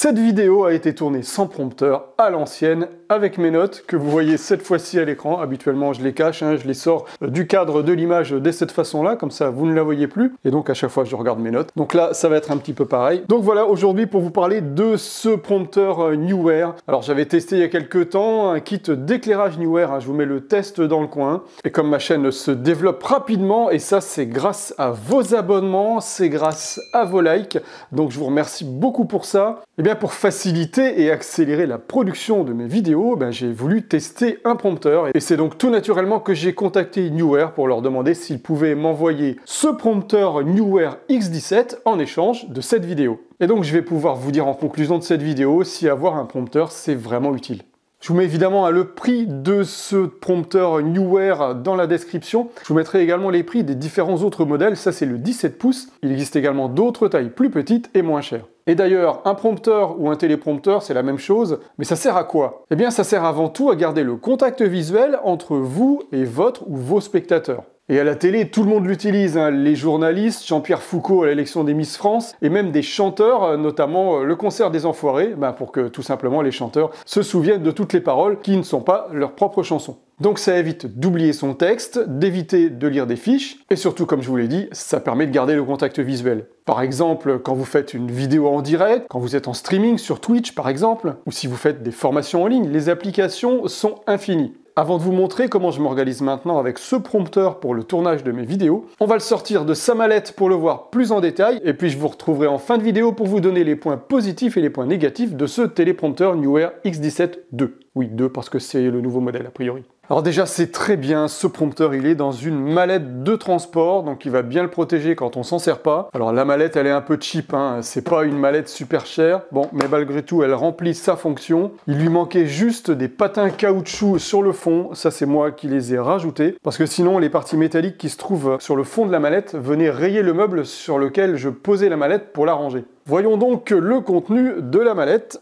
Cette vidéo a été tournée sans prompteur, à l'ancienne, avec mes notes, que vous voyez cette fois-ci à l'écran. Habituellement, je les cache, je les sors du cadre de l'image de cette façon-là, comme ça, vous ne la voyez plus. Et donc, à chaque fois, je regarde mes notes. Donc là, ça va être un petit peu pareil. Donc voilà, aujourd'hui, pour vous parler de ce prompteur Neewer. Alors, j'avais testé il y a quelques temps un kit d'éclairage Neewer. Je vous mets le test dans le coin. Et comme ma chaîne se développe rapidement, et ça, c'est grâce à vos abonnements, c'est grâce à vos likes. Donc, je vous remercie beaucoup pour ça. Et bien, pour faciliter et accélérer la production de mes vidéos, j'ai voulu tester un prompteur. Et c'est donc tout naturellement que j'ai contacté Neewer pour leur demander s'ils pouvaient m'envoyer ce prompteur Neewer X17 en échange de cette vidéo. Et donc, je vais pouvoir vous dire en conclusion de cette vidéo si avoir un prompteur, c'est vraiment utile. Je vous mets évidemment le prix de ce prompteur Neewer dans la description. Je vous mettrai également les prix des différents autres modèles. Ça, c'est le 17 pouces. Il existe également d'autres tailles plus petites et moins chères. Et d'ailleurs, un prompteur ou un téléprompteur, c'est la même chose. Mais ça sert à quoi? Eh bien, ça sert avant tout à garder le contact visuel entre vous et votre ou vos spectateurs. Et à la télé, tout le monde l'utilise, les journalistes, Jean-Pierre Foucault à l'élection des Miss France, et même des chanteurs, notamment le concert des Enfoirés, pour que tout simplement les chanteurs se souviennent de toutes les paroles qui ne sont pas leurs propres chansons. Donc ça évite d'oublier son texte, d'éviter de lire des fiches, et surtout, comme je vous l'ai dit, ça permet de garder le contact visuel. Par exemple, quand vous faites une vidéo en direct, quand vous êtes en streaming sur Twitch par exemple, ou si vous faites des formations en ligne, les applications sont infinies. Avant de vous montrer comment je m'organise maintenant avec ce prompteur pour le tournage de mes vidéos, on va le sortir de sa mallette pour le voir plus en détail, et puis je vous retrouverai en fin de vidéo pour vous donner les points positifs et les points négatifs de ce téléprompteur Neewer X17-2. Oui, 2 parce que c'est le nouveau modèle a priori. Alors déjà, c'est très bien, ce prompteur, il est dans une mallette de transport, donc il va bien le protéger quand on s'en sert pas. Alors la mallette, elle est un peu cheap, c'est pas une mallette super chère, bon, mais malgré tout, elle remplit sa fonction. Il lui manquait juste des patins caoutchouc sur le fond, ça c'est moi qui les ai rajoutés, parce que sinon, les parties métalliques qui se trouvent sur le fond de la mallette venaient rayer le meuble sur lequel je posais la mallette pour la ranger. Voyons donc le contenu de la mallette.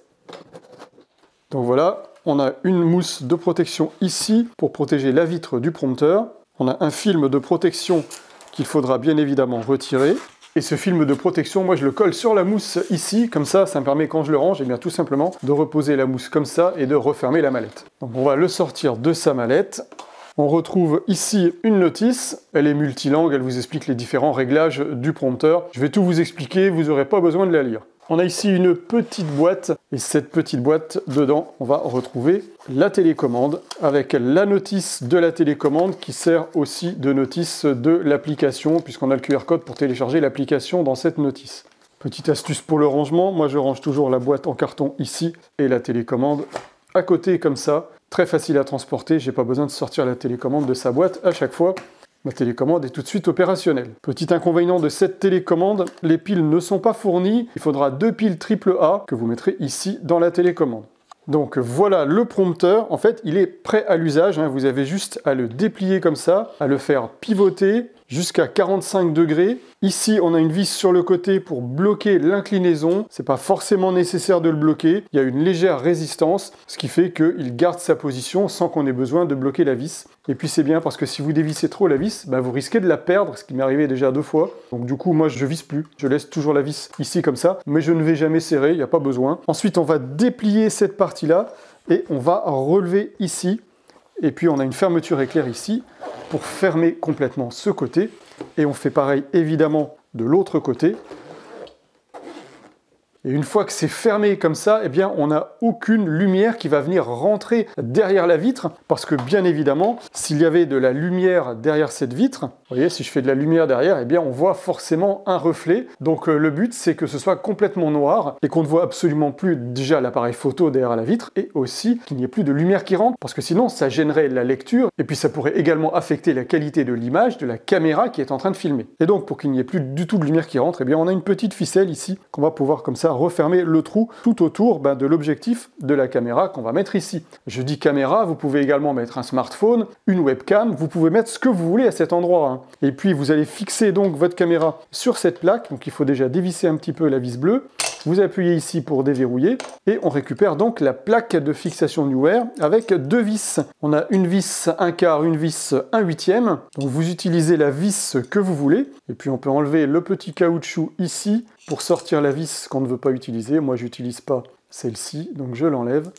Donc voilà. On a une mousse de protection ici pour protéger la vitre du prompteur. On a un film de protection qu'il faudra bien évidemment retirer. Et ce film de protection, moi je le colle sur la mousse ici, comme ça me permet quand je le range, tout simplement de reposer la mousse comme ça et de refermer la mallette. Donc on va le sortir de sa mallette. On retrouve ici une notice, elle est multilangue, elle vous explique les différents réglages du prompteur. Je vais tout vous expliquer, vous n'aurez pas besoin de la lire. On a ici une petite boîte, et cette petite boîte, dedans, on va retrouver la télécommande, avec la notice de la télécommande qui sert aussi de notice de l'application, puisqu'on a le QR code pour télécharger l'application dans cette notice. Petite astuce pour le rangement, moi je range toujours la boîte en carton ici, et la télécommande à côté comme ça. Très facile à transporter, j'ai pas besoin de sortir la télécommande de sa boîte à chaque fois. Ma télécommande est tout de suite opérationnelle. Petit inconvénient de cette télécommande, les piles ne sont pas fournies. Il faudra 2 piles AAA que vous mettrez ici dans la télécommande. Donc voilà le prompteur. En fait, il est prêt à l'usage. Vous avez juste à le déplier comme ça, à le faire pivoter jusqu'à 45 degrés. Ici, on a une vis sur le côté pour bloquer l'inclinaison. C'est pas forcément nécessaire de le bloquer. Il y a une légère résistance, ce qui fait qu'il garde sa position sans qu'on ait besoin de bloquer la vis. Et puis c'est bien parce que si vous dévissez trop la vis, vous risquez de la perdre, ce qui m'est arrivé déjà 2 fois. Donc du coup, moi je visse plus. Je laisse toujours la vis ici comme ça, mais je ne vais jamais serrer, il n'y a pas besoin. Ensuite, on va déplier cette partie-là et on va relever ici. Et puis on a une fermeture éclair ici pour fermer complètement ce côté. Et on fait pareil évidemment de l'autre côté. Et une fois que c'est fermé comme ça, on n'a aucune lumière qui va venir rentrer derrière la vitre, parce que bien évidemment, s'il y avait de la lumière derrière cette vitre, vous voyez, si je fais de la lumière derrière, on voit forcément un reflet. Donc le but, c'est que ce soit complètement noir et qu'on ne voit absolument plus déjà l'appareil photo derrière la vitre, et aussi qu'il n'y ait plus de lumière qui rentre, parce que sinon, ça gênerait la lecture, et puis ça pourrait également affecter la qualité de l'image de la caméra qui est en train de filmer. Et donc, pour qu'il n'y ait plus du tout de lumière qui rentre, on a une petite ficelle ici qu'on va pouvoir comme ça refermer le trou tout autour de l'objectif de la caméra qu'on va mettre ici. Je dis caméra, vous pouvez également mettre un smartphone, une webcam, vous pouvez mettre ce que vous voulez à cet endroit. Et puis vous allez fixer donc votre caméra sur cette plaque, donc il faut déjà dévisser un petit peu la vis bleue. Vous appuyez ici pour déverrouiller et on récupère donc la plaque de fixation Neewer avec 2 vis. On a une vis 1/4, une vis 1/8. Donc vous utilisez la vis que vous voulez et puis on peut enlever le petit caoutchouc ici pour sortir la vis qu'on ne veut pas utiliser. Moi, j'utilise pas celle-ci, donc je l'enlève.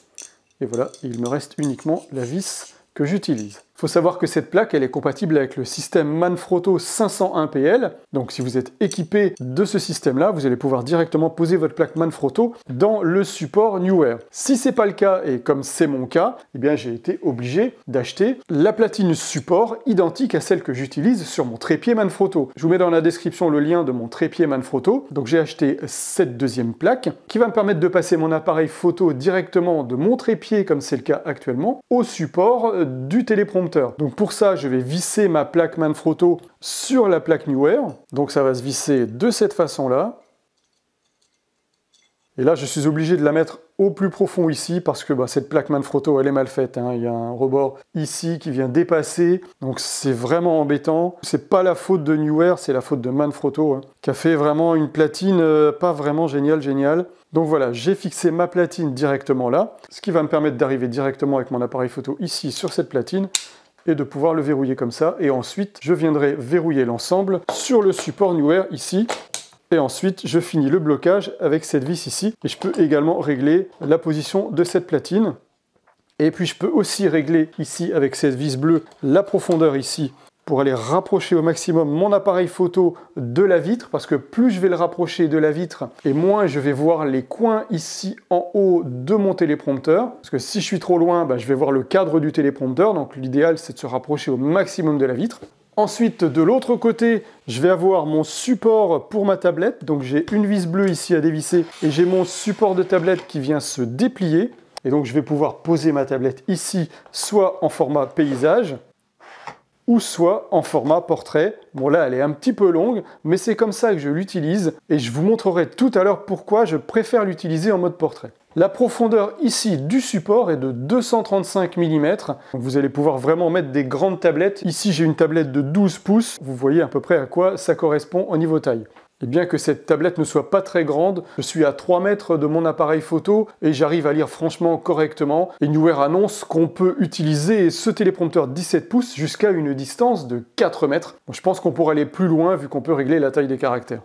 Et voilà, il me reste uniquement la vis que j'utilise. Il faut savoir que cette plaque, elle est compatible avec le système Manfrotto 501PL. Donc si vous êtes équipé de ce système-là, vous allez pouvoir directement poser votre plaque Manfrotto dans le support Neewer. Si c'est pas le cas, et comme c'est mon cas, eh bien j'ai été obligé d'acheter la platine support identique à celle que j'utilise sur mon trépied Manfrotto. Je vous mets dans la description le lien de mon trépied Manfrotto. Donc j'ai acheté cette deuxième plaque qui va me permettre de passer mon appareil photo directement de mon trépied, comme c'est le cas actuellement, au support du téléprompteur. Donc pour ça, je vais visser ma plaque Manfrotto sur la plaque Neewer. Donc ça va se visser de cette façon-là. Et là, je suis obligé de la mettre au plus profond ici parce que cette plaque Manfrotto, elle est mal faite. Hein. Il y a un rebord ici qui vient dépasser. Donc c'est vraiment embêtant. C'est pas la faute de Neewer, c'est la faute de Manfrotto, hein, qui a fait vraiment une platine pas vraiment géniale. Donc voilà, j'ai fixé ma platine directement là, ce qui va me permettre d'arriver directement avec mon appareil photo ici sur cette platine et de pouvoir le verrouiller comme ça. Et ensuite, je viendrai verrouiller l'ensemble sur le support Neewer ici. Et ensuite, je finis le blocage avec cette vis ici. Et je peux également régler la position de cette platine. Et puis, je peux aussi régler ici, avec cette vis bleue, la profondeur ici, pour aller rapprocher au maximum mon appareil photo de la vitre, parce que plus je vais le rapprocher de la vitre, et moins je vais voir les coins ici en haut de mon téléprompteur, parce que si je suis trop loin, je vais voir le cadre du téléprompteur, donc l'idéal c'est de se rapprocher au maximum de la vitre. Ensuite, de l'autre côté, je vais avoir mon support pour ma tablette, donc j'ai une vis bleue ici à dévisser, et j'ai mon support de tablette qui vient se déplier, et donc je vais pouvoir poser ma tablette ici, soit en format paysage, ou soit en format portrait. Bon là, elle est un petit peu longue, mais c'est comme ça que je l'utilise, et je vous montrerai tout à l'heure pourquoi je préfère l'utiliser en mode portrait. La profondeur ici du support est de 235 mm, donc vous allez pouvoir vraiment mettre des grandes tablettes. Ici, j'ai une tablette de 12 pouces, vous voyez à peu près à quoi ça correspond au niveau taille. Et bien que cette tablette ne soit pas très grande, je suis à 3 mètres de mon appareil photo et j'arrive à lire franchement correctement. Et Neewer annonce qu'on peut utiliser ce téléprompteur 17 pouces jusqu'à une distance de 4 mètres. Donc je pense qu'on pourrait aller plus loin vu qu'on peut régler la taille des caractères.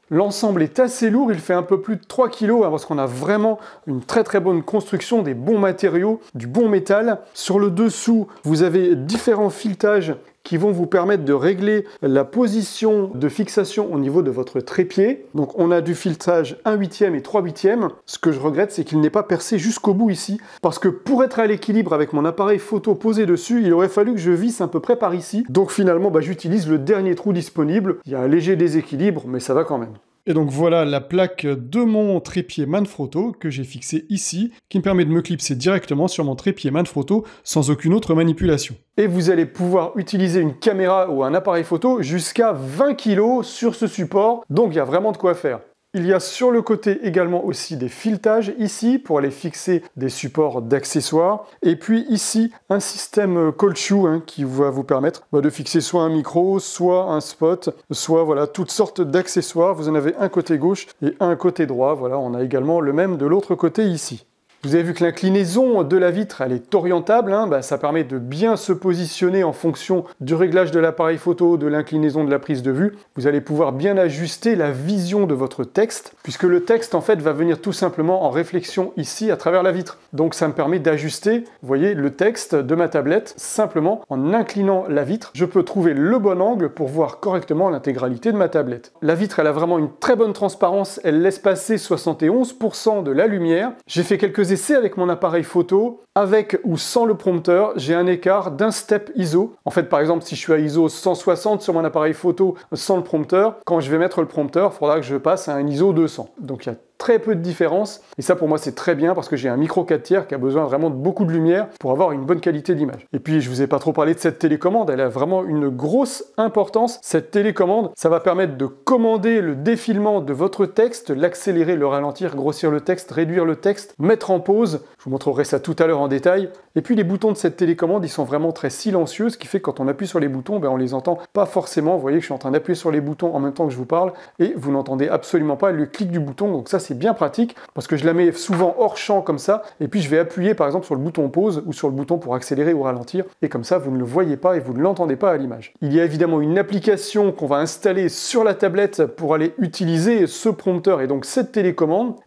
L'ensemble est assez lourd, il fait un peu plus de 3 kg parce qu'on a vraiment une très bonne construction, des bons matériaux, du bon métal. Sur le dessous, vous avez différents filetages qui vont vous permettre de régler la position de fixation au niveau de votre trépied. Donc on a du filetage 1/8 et 3/8. Ce que je regrette, c'est qu'il n'est pas percé jusqu'au bout ici, parce que pour être à l'équilibre avec mon appareil photo posé dessus, il aurait fallu que je visse à peu près par ici. Donc finalement, j'utilise le dernier trou disponible. Il y a un léger déséquilibre, mais ça va quand même. Et donc voilà la plaque de mon trépied Manfrotto que j'ai fixée ici, qui me permet de me clipser directement sur mon trépied Manfrotto sans aucune autre manipulation. Et vous allez pouvoir utiliser une caméra ou un appareil photo jusqu'à 20 kg sur ce support, donc il y a vraiment de quoi faire. Il y a sur le côté également aussi des filetages ici pour aller fixer des supports d'accessoires. Et puis ici, un système cold shoe qui va vous permettre de fixer soit un micro, soit un spot, soit voilà toutes sortes d'accessoires. Vous en avez un côté gauche et un côté droit. Voilà, on a également le même de l'autre côté ici. Vous avez vu que l'inclinaison de la vitre, elle est orientable, ça permet de bien se positionner en fonction du réglage de l'appareil photo, de l'inclinaison de la prise de vue. Vous allez pouvoir bien ajuster la vision de votre texte, puisque le texte en fait va venir tout simplement en réflexion ici à travers la vitre. Donc ça me permet d'ajuster, vous voyez, le texte de ma tablette simplement en inclinant la vitre. Je peux trouver le bon angle pour voir correctement l'intégralité de ma tablette. La vitre, elle a vraiment une très bonne transparence, elle laisse passer 71% de la lumière. J'ai fait quelques essais avec mon appareil photo, avec ou sans le prompteur, j'ai un écart d'un step ISO. En fait, par exemple, si je suis à ISO 160 sur mon appareil photo sans le prompteur, quand je vais mettre le prompteur, il faudra que je passe à un ISO 200. Donc il y a très peu de différence, et ça pour moi c'est très bien parce que j'ai un micro 4 tiers qui a besoin vraiment de beaucoup de lumière pour avoir une bonne qualité d'image. Et puis je vous ai pas trop parlé de cette télécommande, elle a vraiment une grosse importance. Cette télécommande, ça va permettre de commander le défilement de votre texte, l'accélérer, le ralentir, grossir le texte, réduire le texte, mettre en pause. Je vous montrerai ça tout à l'heure en détail. Et puis les boutons de cette télécommande, ils sont vraiment très silencieux, ce qui fait que quand on appuie sur les boutons, on les entend pas forcément. Vous voyez que je suis en train d'appuyer sur les boutons en même temps que je vous parle, et vous n'entendez absolument pas le clic du bouton, donc ça c'est c'est bien pratique parce que je la mets souvent hors champ comme ça, et puis je vais appuyer par exemple sur le bouton pause ou sur le bouton pour accélérer ou ralentir, et comme ça vous ne le voyez pas et vous ne l'entendez pas à l'image. Il y a évidemment une application qu'on va installer sur la tablette pour aller utiliser ce prompteur et donc cette télécommande,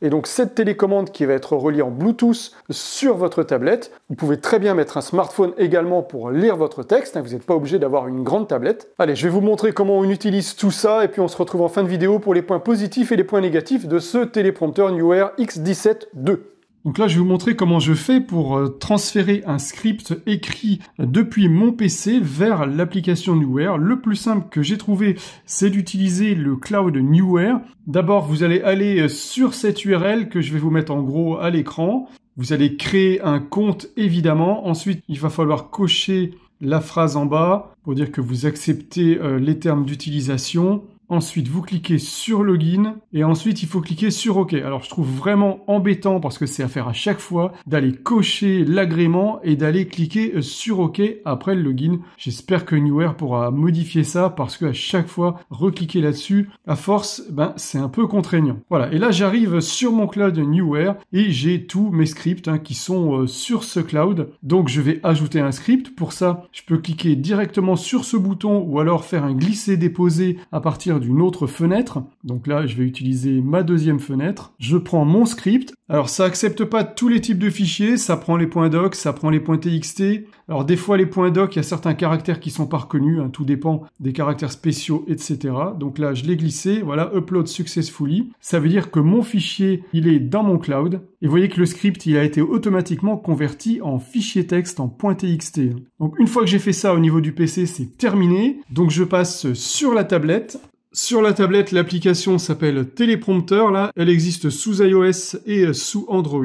qui va être reliée en Bluetooth sur votre tablette. Vous pouvez très bien mettre un smartphone également pour lire votre texte, vous n'êtes pas obligé d'avoir une grande tablette. Allez, je vais vous montrer comment on utilise tout ça et puis on se retrouve en fin de vidéo pour les points positifs et les points négatifs de ce téléprompteur Neewer X17 II. Donc là, je vais vous montrer comment je fais pour transférer un script écrit depuis mon PC vers l'application Neewer. Le plus simple que j'ai trouvé, c'est d'utiliser le cloud Neewer. D'abord, vous allez aller sur cette URL que je vais vous mettre en gros à l'écran. Vous allez créer un compte, évidemment. Ensuite, il va falloir cocher la phrase en bas pour dire que vous acceptez les termes d'utilisation. Ensuite, vous cliquez sur Login et ensuite, il faut cliquer sur OK. Alors, je trouve vraiment embêtant parce que c'est à faire à chaque fois d'aller cocher l'agrément et d'aller cliquer sur OK après le Login. J'espère que Neewer pourra modifier ça parce qu'à chaque fois, recliquer là-dessus, à force, c'est un peu contraignant. Voilà. Et là, j'arrive sur mon cloud Neewer et j'ai tous mes scripts qui sont sur ce cloud. Donc, je vais ajouter un script. Pour ça, je peux cliquer directement sur ce bouton ou alors faire un glisser-déposer à partir d'une autre fenêtre. Donc là, je vais utiliser ma deuxième fenêtre. Je prends mon script. Alors, ça accepte pas tous les types de fichiers. Ça prend les points doc, ça prend les points txt. Alors, des fois, les points doc, il y a certains caractères qui sont pas reconnus. Tout dépend des caractères spéciaux, etc. Donc là, je l'ai glissé. Voilà, upload successfully. Ça veut dire que mon fichier, il est dans mon cloud. Et vous voyez que le script, il a été automatiquement converti en fichier texte en .txt. Donc, une fois que j'ai fait ça au niveau du PC, c'est terminé. Donc, je passe sur la tablette. Sur la tablette, l'application s'appelle Téléprompteur. Là, elle existe sous iOS et sous Android.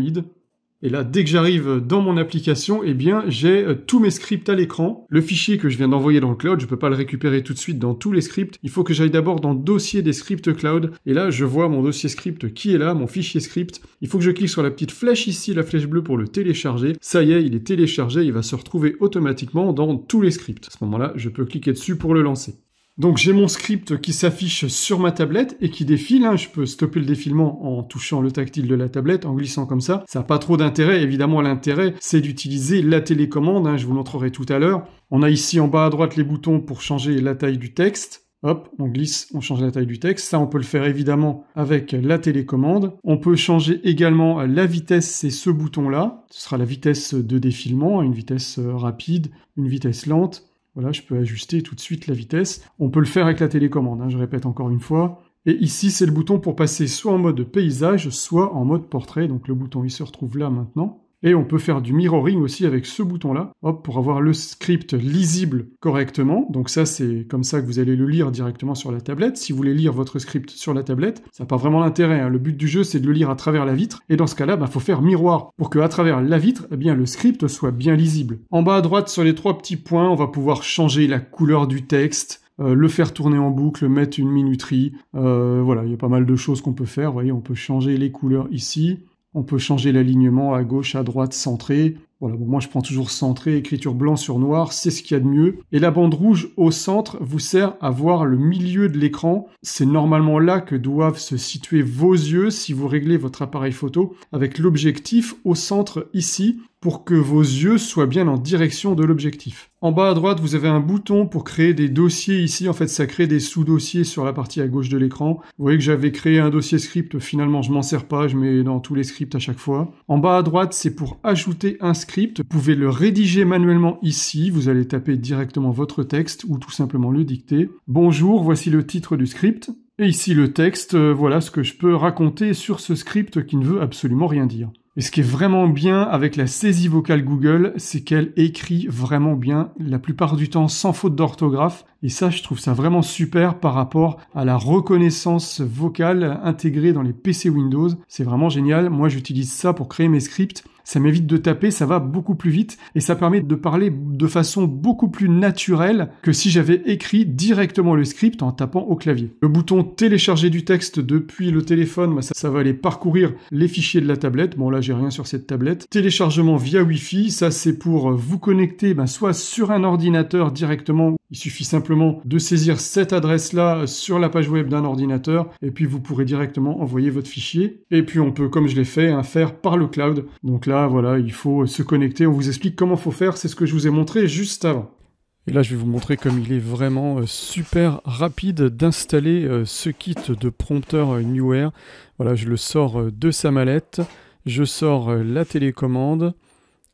Et là, dès que j'arrive dans mon application, eh bien, j'ai tous mes scripts à l'écran. Le fichier que je viens d'envoyer dans le cloud, je peux pas le récupérer tout de suite dans tous les scripts. Il faut que j'aille d'abord dans dossier des scripts cloud. Et là, je vois mon dossier script qui est là, mon fichier script. Il faut que je clique sur la petite flèche ici, la flèche bleue pour le télécharger. Ça y est, il est téléchargé. Il va se retrouver automatiquement dans tous les scripts. À ce moment-là, je peux cliquer dessus pour le lancer. Donc j'ai mon script qui s'affiche sur ma tablette et qui défile. Je peux stopper le défilement en touchant le tactile de la tablette, en glissant comme ça. Ça n'a pas trop d'intérêt. Évidemment, l'intérêt, c'est d'utiliser la télécommande. Je vous montrerai tout à l'heure. On a ici en bas à droite les boutons pour changer la taille du texte. Hop, on glisse, on change la taille du texte. Ça, on peut le faire évidemment avec la télécommande. On peut changer également la vitesse, c'est ce bouton-là. Ce sera la vitesse de défilement, une vitesse rapide, une vitesse lente. Voilà, je peux ajuster tout de suite la vitesse. On peut le faire avec la télécommande, je répète encore une fois. Et ici, c'est le bouton pour passer soit en mode paysage, soit en mode portrait. Donc le bouton, il se retrouve là maintenant. Et on peut faire du mirroring aussi avec ce bouton-là, hop, pour avoir le script lisible correctement. Donc ça, c'est comme ça que vous allez le lire directement sur la tablette. Si vous voulez lire votre script sur la tablette, ça n'a pas vraiment d'intérêt. Le but du jeu, c'est de le lire à travers la vitre. Et dans ce cas-là, faut faire miroir pour que à travers la vitre, le script soit bien lisible. En bas à droite, sur les trois petits points, on va pouvoir changer la couleur du texte, le faire tourner en boucle, mettre une minuterie. Voilà, il y a pas mal de choses qu'on peut faire. Vous voyez, on peut changer les couleurs ici. On peut changer l'alignement à gauche, à droite, centré. Voilà, bon, moi je prends toujours centré, écriture blanc sur noir, c'est ce qu'il y a de mieux. Et la bande rouge au centre vous sert à voir le milieu de l'écran. C'est normalement là que doivent se situer vos yeux si vous réglez votre appareil photo avec l'objectif au centre ici pour que vos yeux soient bien en direction de l'objectif. En bas à droite, vous avez un bouton pour créer des dossiers ici. En fait, ça crée des sous-dossiers sur la partie à gauche de l'écran. Vous voyez que j'avais créé un dossier script. Finalement, je m'en sers pas. Je mets dans tous les scripts à chaque fois. En bas à droite, c'est pour ajouter un script. Vous pouvez le rédiger manuellement ici. Vous allez taper directement votre texte ou tout simplement le dicter. Bonjour, voici le titre du script. Et ici le texte, voilà ce que je peux raconter sur ce script qui ne veut absolument rien dire. Et ce qui est vraiment bien avec la saisie vocale Google, c'est qu'elle écrit vraiment bien, la plupart du temps sans faute d'orthographe. Et ça, je trouve ça vraiment super par rapport à la reconnaissance vocale intégrée dans les PC Windows. C'est vraiment génial. Moi, j'utilise ça pour créer mes scripts. ça m'évite de taper, ça va beaucoup plus vite et ça permet de parler de façon beaucoup plus naturelle que si j'avais écrit directement le script en tapant au clavier. Le bouton télécharger du texte depuis le téléphone, bah ça va aller parcourir les fichiers de la tablette. Bon là j'ai rien sur cette tablette. Téléchargement via Wi-Fi, ça c'est pour vous connecter soit sur un ordinateur directement. Il suffit simplement de saisir cette adresse-là sur la page web d'un ordinateur et puis vous pourrez directement envoyer votre fichier. Et puis on peut, comme je l'ai fait, faire par le cloud. Donc là, voilà, il faut se connecter. On vous explique comment il faut faire. C'est ce que je vous ai montré juste avant. Et là, je vais vous montrer comme il est vraiment super rapide d'installer ce kit de prompteur Neewer. Voilà, je le sors de sa mallette. Je sors la télécommande.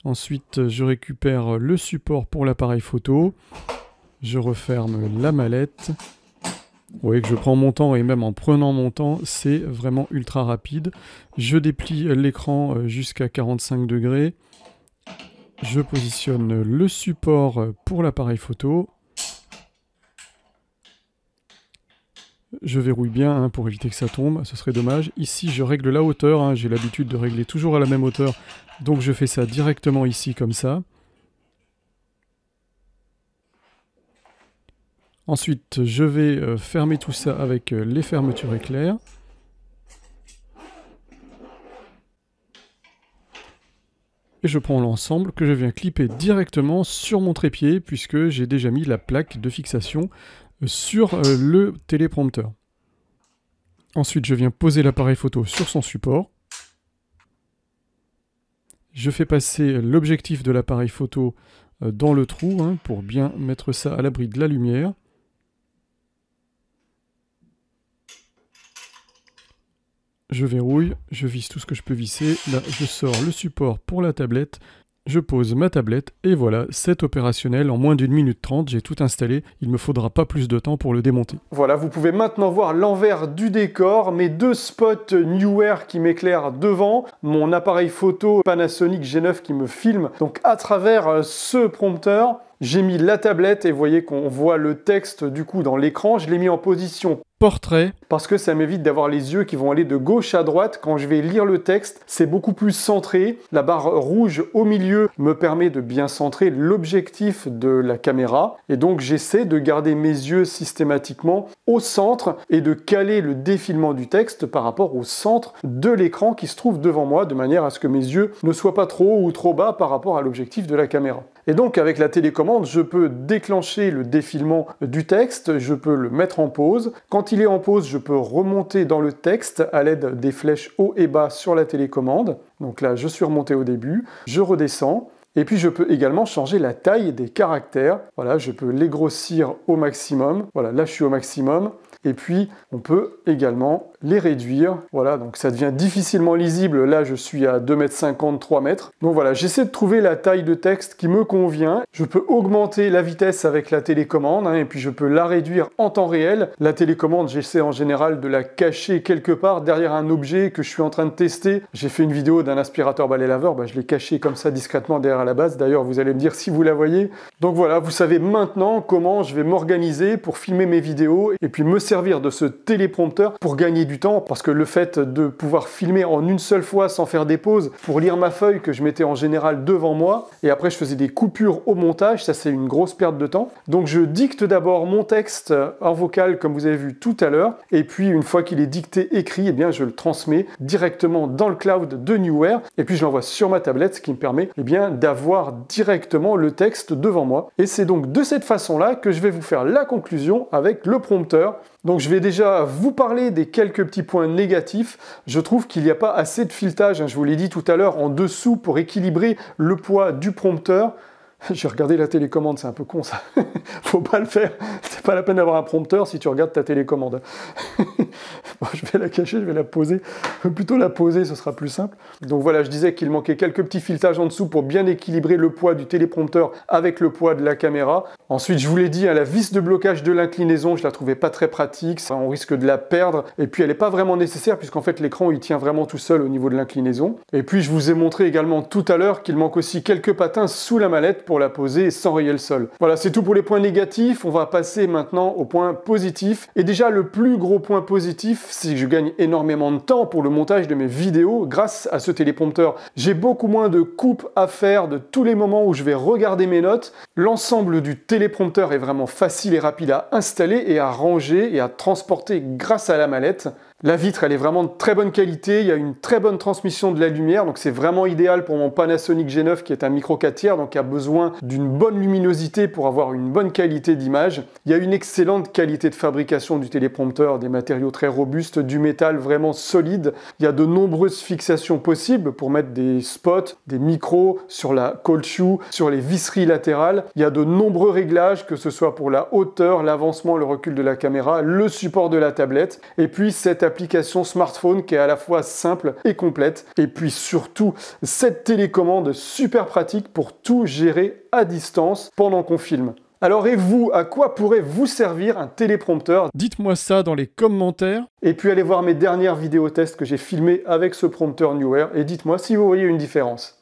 Ensuite, je récupère le support pour l'appareil photo. Je referme la mallette. Vous voyez que je prends mon temps et même en prenant mon temps, c'est vraiment ultra rapide. Je déplie l'écran jusqu'à 45 degrés. Je positionne le support pour l'appareil photo. Je verrouille bien pour éviter que ça tombe, ce serait dommage. Ici, je règle la hauteur, j'ai l'habitude de régler toujours à la même hauteur. Donc je fais ça directement ici comme ça. Ensuite, je vais fermer tout ça avec les fermetures éclairs. Et je prends l'ensemble que je viens clipper directement sur mon trépied puisque j'ai déjà mis la plaque de fixation sur le téléprompteur. Ensuite, je viens poser l'appareil photo sur son support. Je fais passer l'objectif de l'appareil photo dans le trou pour bien mettre ça à l'abri de la lumière. Je verrouille, je visse tout ce que je peux visser. Là, je sors le support pour la tablette. Je pose ma tablette et voilà, c'est opérationnel. En moins d'une minute 30, j'ai tout installé. Il ne me faudra pas plus de temps pour le démonter. Voilà, vous pouvez maintenant voir l'envers du décor. Mes deux spots Neewer qui m'éclairent devant. Mon appareil photo Panasonic G9 qui me filme. Donc à travers ce prompteur, j'ai mis la tablette et vous voyez qu'on voit le texte du coup dans l'écran. Je l'ai mis en position portrait parce que ça m'évite d'avoir les yeux qui vont aller de gauche à droite. Quand je vais lire le texte, c'est beaucoup plus centré. La barre rouge au milieu me permet de bien centrer l'objectif de la caméra. Et donc j'essaie de garder mes yeux systématiquement au centre et de caler le défilement du texte par rapport au centre de l'écran qui se trouve devant moi, de manière à ce que mes yeux ne soient pas trop haut ou trop bas par rapport à l'objectif de la caméra. Et donc avec la télécommande, je peux déclencher le défilement du texte, je peux le mettre en pause. Quand il est en pause, je peux remonter dans le texte à l'aide des flèches haut et bas sur la télécommande. Donc là, je suis remonté au début, je redescends. Et puis je peux également changer la taille des caractères. Voilà, je peux les grossir au maximum. Voilà, là je suis au maximum. Et puis on peut également les réduire. Voilà, donc ça devient difficilement lisible. Là, je suis à 2,50 m, 3 mètres. Donc voilà, j'essaie de trouver la taille de texte qui me convient. Je peux augmenter la vitesse avec la télécommande, et puis je peux la réduire en temps réel. La télécommande, j'essaie en général de la cacher quelque part derrière un objet que je suis en train de tester. J'ai fait une vidéo d'un aspirateur balai laveur, je l'ai caché comme ça discrètement derrière la base. D'ailleurs, vous allez me dire si vous la voyez. Donc voilà, vous savez maintenant comment je vais m'organiser pour filmer mes vidéos et puis me servir de ce téléprompteur pour gagner du temps, parce que le fait de pouvoir filmer en une seule fois sans faire des pauses pour lire ma feuille que je mettais en général devant moi et après je faisais des coupures au montage, ça c'est une grosse perte de temps. Donc je dicte d'abord mon texte en vocal comme vous avez vu tout à l'heure et puis une fois qu'il est dicté écrit, je le transmets directement dans le cloud de Neewer et puis je l'envoie sur ma tablette, ce qui me permet d'avoir directement le texte devant moi. Et c'est donc de cette façon-là que je vais vous faire la conclusion avec le prompteur. Donc je vais déjà vous parler des quelques petits points négatifs. Je trouve qu'il n'y a pas assez de filetage, je vous l'ai dit tout à l'heure, en dessous pour équilibrer le poids du prompteur. J'ai regardé la télécommande, c'est un peu con ça. Faut pas le faire. C'est pas la peine d'avoir un prompteur si tu regardes ta télécommande. Bon, je vais la cacher, je vais la poser. Plutôt la poser, ce sera plus simple. Donc voilà, je disais qu'il manquait quelques petits filetages en dessous pour bien équilibrer le poids du téléprompteur avec le poids de la caméra. Ensuite, je vous l'ai dit, la vis de blocage de l'inclinaison, je la trouvais pas très pratique. On risque de la perdre. Et puis, elle n'est pas vraiment nécessaire puisqu'en fait, l'écran, il tient vraiment tout seul au niveau de l'inclinaison. Et puis, je vous ai montré également tout à l'heure qu'il manque aussi quelques patins sous la mallette mallette pour la poser sans rayer le sol. Voilà, c'est tout pour les points négatifs. On va passer maintenant aux points positifs. Et déjà, le plus gros point positif, c'est que je gagne énormément de temps pour le montage de mes vidéos grâce à ce téléprompteur. J'ai beaucoup moins de coupes à faire de tous les moments où je vais regarder mes notes. L'ensemble du téléprompteur est vraiment facile et rapide à installer et à ranger et à transporter grâce à la mallette. La vitre, elle est vraiment de très bonne qualité, il y a une très bonne transmission de la lumière, donc c'est vraiment idéal pour mon Panasonic G9 qui est un micro 4 tiers, donc qui a besoin d'une bonne luminosité pour avoir une bonne qualité d'image. Il y a une excellente qualité de fabrication du téléprompteur, des matériaux très robustes, du métal vraiment solide. Il y a de nombreuses fixations possibles pour mettre des spots, des micros sur la cold shoe, sur les visseries latérales. Il y a de nombreux réglages, que ce soit pour la hauteur, l'avancement, le recul de la caméra, le support de la tablette, et puis cette application smartphone qui est à la fois simple et complète. Et puis surtout, cette télécommande super pratique pour tout gérer à distance pendant qu'on filme. Alors et vous, à quoi pourrait vous servir un téléprompteur? Dites-moi ça dans les commentaires. Et puis allez voir mes dernières vidéos tests que j'ai filmées avec ce prompteur Neewer et dites-moi si vous voyez une différence.